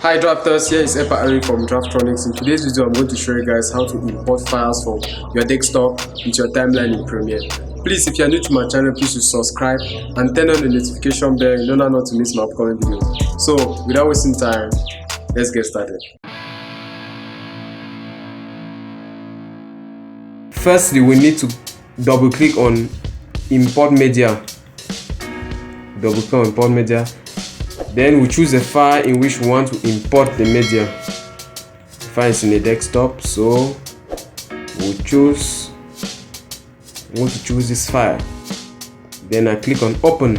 Hi drafters, here is Epah from Draftronics. In today's video, I'm going to show you guys how to import files from your desktop into your timeline in Premiere. Please, if you are new to my channel, please subscribe and turn on the notification bell in order not to miss my upcoming videos. So, without wasting time, let's get started. Firstly, we need to double click on import media. Double click on import media. Then we choose a file in which we want to import the media. The file is in the desktop, so we want to choose this file. Then I click on open.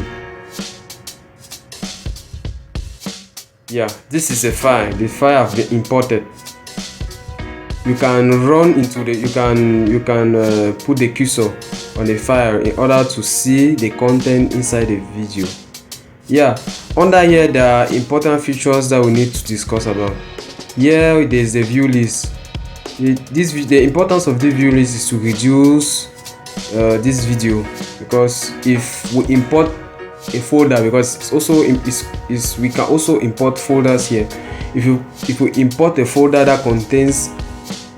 Yeah, this is a file. The file has been imported. You can run into the you can put the cursor on the file in order to see the content inside the video. Yeah, under here there are important features that we need to discuss about. Here there's the view list. The importance of the view list is to reduce this video, because if we import a folder, because it's also we can also import folders here. If we import a folder that contains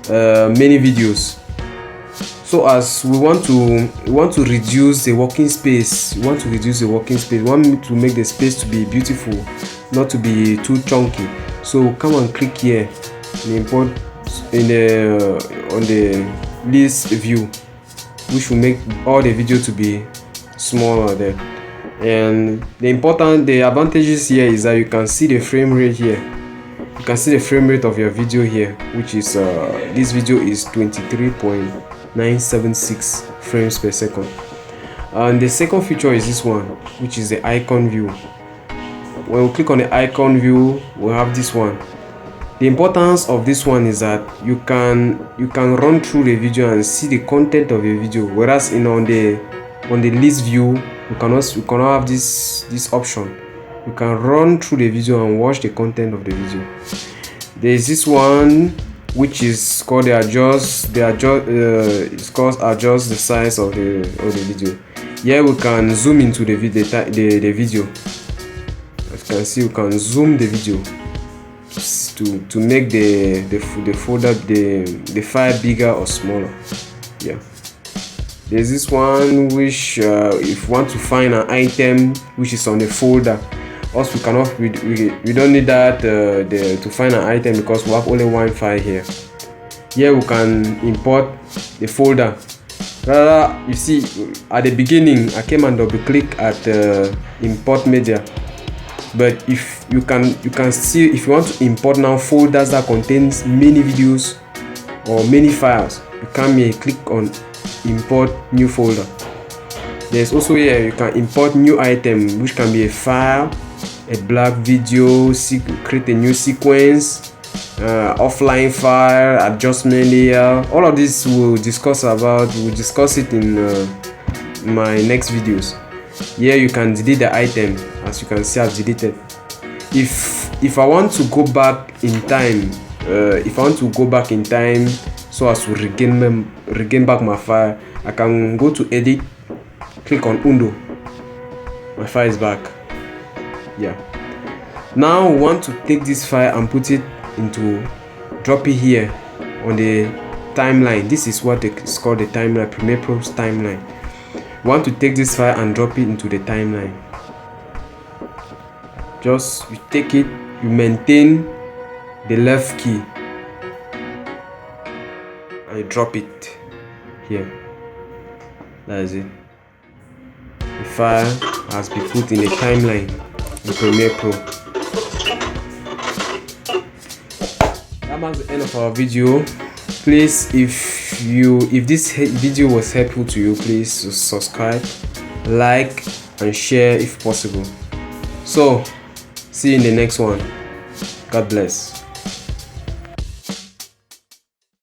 many videos, so as we want to reduce the working space. We want to to make the space to be beautiful, not to be too chunky. So come and click here and import on the list view, which will make all the video to be smaller there. And the advantages here is that you can see the frame rate here. You can see the frame rate of your video here, which is this video is 23.976 frames per second. And the second feature is this one, which is the icon view. When we click on the icon view, we have this one. The importance of this one is that you can run through the video and see the content of your video, whereas on the list view you cannot have this option. You can run through the video and watch the content of the video. There is this one which is called adjust the size of the video. Here we can zoom into the video. As you can see, we can zoom the video to make the folder, the file bigger or smaller. Yeah. There's this one which if you want to find an item which is on the folder. Also, we don't need that to find an item, because we have only one file here. Here we can import the folder. Rather, you see, at the beginning I came and double click at import media, but if you can see, if you want to import now folders that contains many videos or many files, you come here, click on import new folder. There's also here you can import new item, which can be a file, a black video, create a new sequence, offline file, adjustment layer. All of this we'll discuss it in my next videos. Here you can delete the item. As you can see, I've deleted. If I want to go back in time, so as to regain back my file, I can go to edit, click on undo. My file is back. Yeah. Now we want to take this file and drop it here on the timeline. This is what it's called, the timeline, Premiere Pro's timeline. We want to take this file and drop it into the timeline. Just you take it, you maintain the left key and you drop it here. That is it. The file has been put in the timeline in Premiere Pro. That marks the end of our video. Please, if this video was helpful to you, please subscribe, like and share if possible. So see you in the next one. God bless.